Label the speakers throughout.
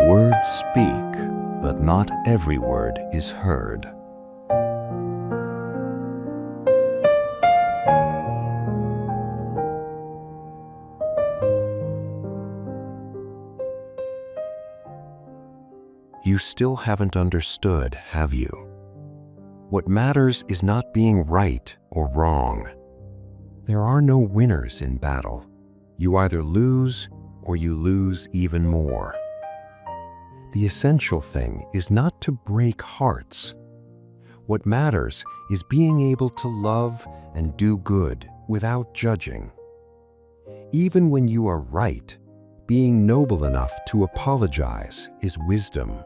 Speaker 1: Words speak, but not every word is heard. You still haven't understood, have you? What matters is not being right or wrong. There are no winners in battle. You either lose or you lose even more. The essential thing is not to break hearts. What matters is being able to love and do good without judging. Even when you are right, being noble enough to apologize is wisdom.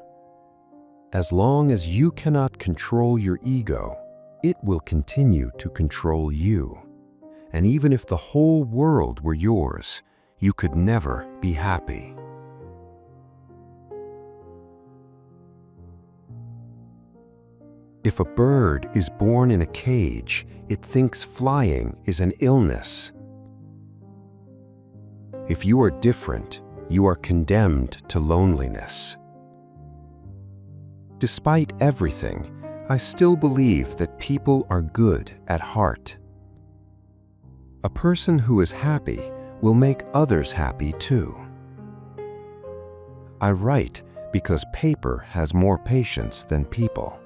Speaker 1: As long as you cannot control your ego, it will continue to control you. And even if the whole world were yours, you could never be happy. If a bird is born in a cage, it thinks flying is an illness. If you are different, you are condemned to loneliness. Despite everything, I still believe that people are good at heart. A person who is happy will make others happy too. I write because paper has more patience than people.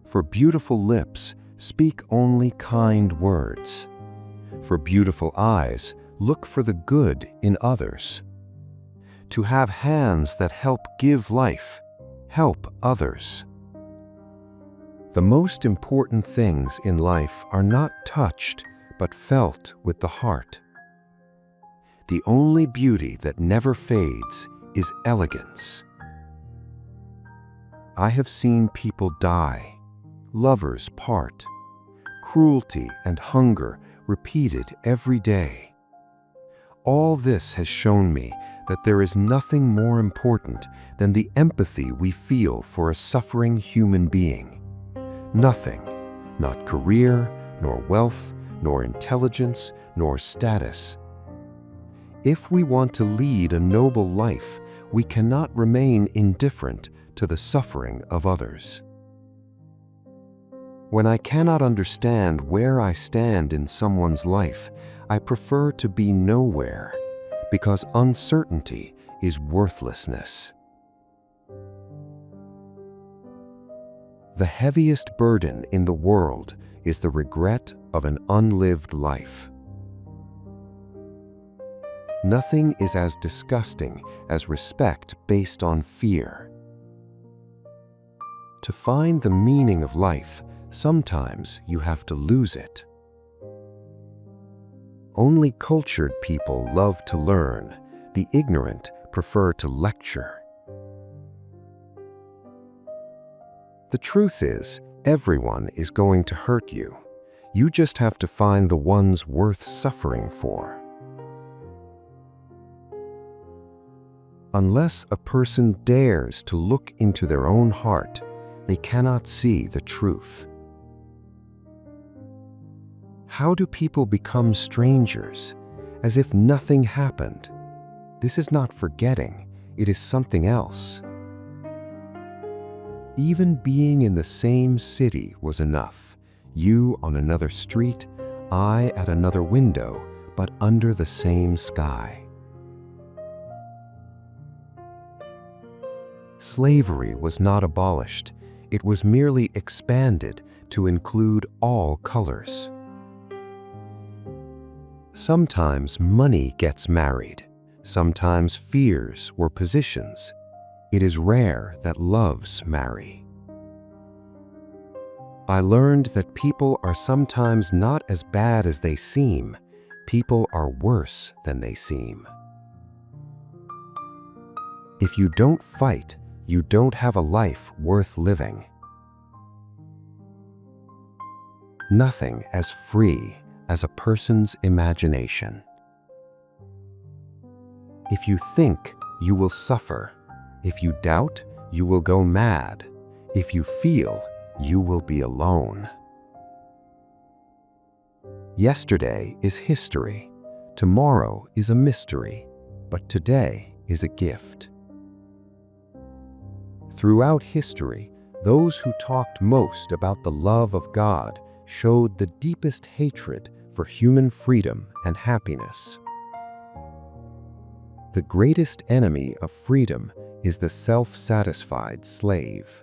Speaker 1: For beautiful lips, speak only kind words. For beautiful eyes, look for the good in others. To have hands that help give life, help others. The most important things in life are not touched, but felt with the heart. The only beauty that never fades is elegance. I have seen people die, lovers part, cruelty and hunger repeated every day. All this has shown me that there is nothing more important than the empathy we feel for a suffering human being. Nothing, not career, nor wealth, nor intelligence, nor status. If we want to lead a noble life, we cannot remain indifferent to the suffering of others. When I cannot understand where I stand in someone's life, I prefer to be nowhere, because uncertainty is worthlessness. The heaviest burden in the world is the regret of an unlived life. Nothing is as disgusting as respect based on fear. To find the meaning of life, sometimes you have to lose it. Only cultured people love to learn. The ignorant prefer to lecture. The truth is, everyone is going to hurt you. You just have to find the ones worth suffering for. Unless a person dares to look into their own heart, they cannot see the truth. How do people become strangers, as if nothing happened? This is not forgetting, it is something else. Even being in the same city was enough. You on another street, I at another window, but under the same sky. Slavery was not abolished, it was merely expanded to include all colors. Sometimes money gets married, sometimes fears or positions. It is rare that loves marry. I learned that people are sometimes not as bad as they seem. People are worse than they seem. If you don't fight, you don't have a life worth living. Nothing as free as a person's imagination. If you think, you will suffer. If you doubt, you will go mad. If you feel, you will be alone. Yesterday is history. Tomorrow is a mystery. but today is a gift. Throughout history, those who talked most about the love of God showed the deepest hatred for human freedom and happiness. The greatest enemy of freedom is the self-satisfied slave.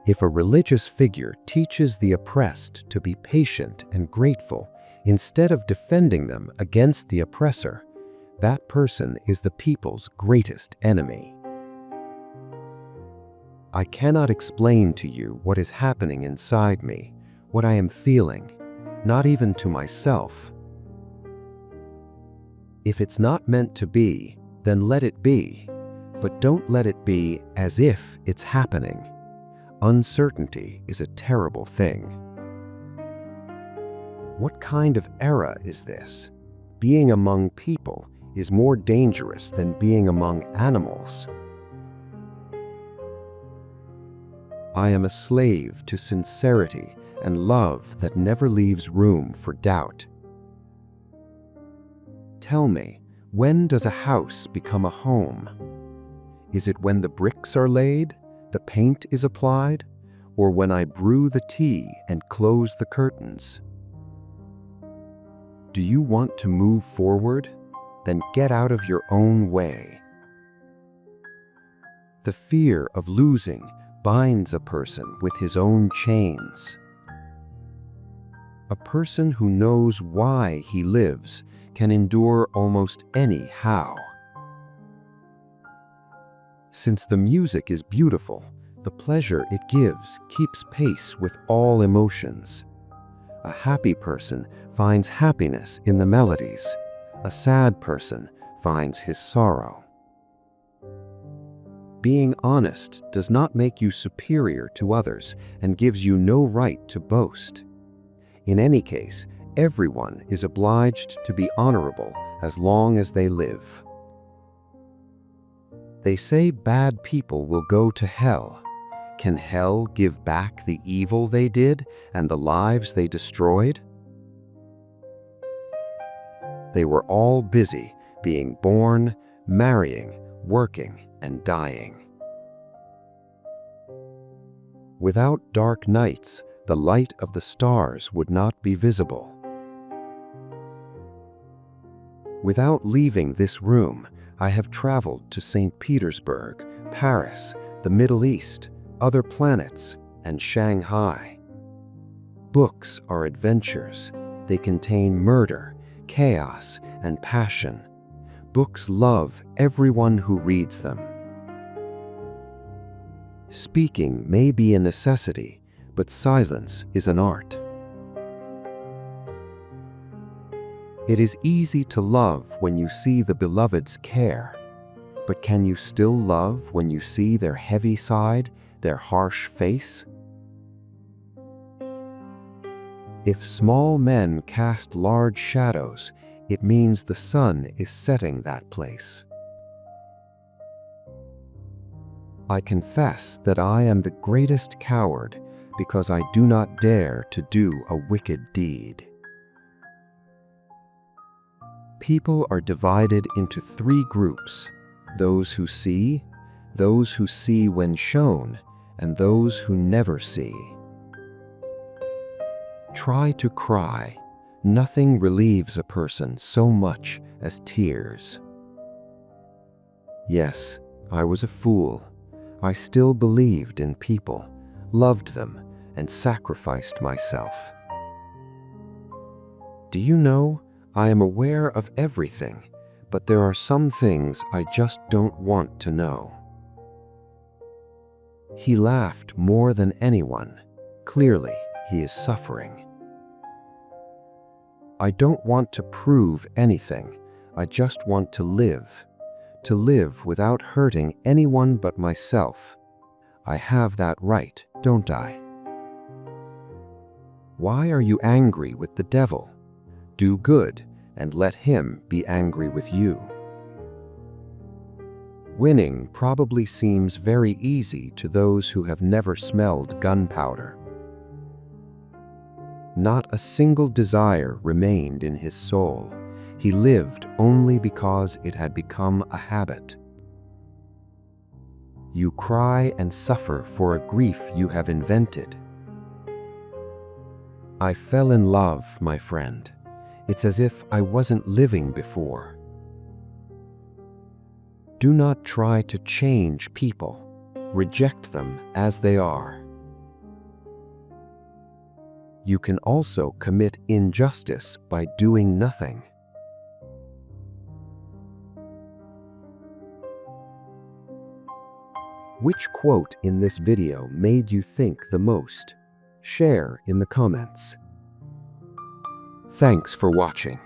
Speaker 1: If a religious figure teaches the oppressed to be patient and grateful instead of defending them against the oppressor, that person is the people's greatest enemy. I cannot explain to you what is happening inside me, what I am feeling, not even to myself. If it's not meant to be, then let it be, but don't let it be as if it's happening. Uncertainty is a terrible thing. What kind of era is this? Being among people is more dangerous than being among animals. I am a slave to sincerity and love that never leaves room for doubt. Tell me, when does a house become a home? Is it when the bricks are laid, the paint is applied, or when I brew the tea and close the curtains? Do you want to move forward? Then get out of your own way. The fear of losing binds a person with his own chains. A person who knows why he lives can endure almost any how. Since the music is beautiful, the pleasure it gives keeps pace with all emotions. A happy person finds happiness in the melodies. A sad person finds his sorrow. Being honest does not make you superior to others and gives you no right to boast. In any case, everyone is obliged to be honorable as long as they live. They say bad people will go to hell. Can hell give back the evil they did and the lives they destroyed? They were all busy being born, marrying, working, and dying. Without dark nights, the light of the stars would not be visible. Without leaving this room, I have traveled to St. Petersburg, Paris, the Middle East, other planets, and Shanghai. Books are adventures. They contain murder, chaos, and passion. Books love everyone who reads them. Speaking may be a necessity, but silence is an art. It is easy to love when you see the beloved's care, but can you still love when you see their heavy side, their harsh face? If small men cast large shadows, it means the sun is setting that place. I confess that I am the greatest coward because I do not dare to do a wicked deed. People are divided into three groups: those who see when shown, and those who never see. Try to cry. Nothing relieves a person so much as tears. Yes, I was a fool. I still believed in people, loved them, and sacrificed myself. Do you know, I am aware of everything, but there are some things I just don't want to know. He laughed more than anyone. Clearly, he is suffering. I don't want to prove anything. I just want to live without hurting anyone but myself. I have that right, don't I? Why are you angry with the devil? Do good, and let him be angry with you. Winning probably seems very easy to those who have never smelled gunpowder. Not a single desire remained in his soul. He lived only because it had become a habit. You cry and suffer for a grief you have invented. I fell in love, my friend. It's as if I wasn't living before. Do not try to change people. Reject them as they are. You can also commit injustice by doing nothing. Which quote in this video made you think the most? Share in the comments. Thanks for watching.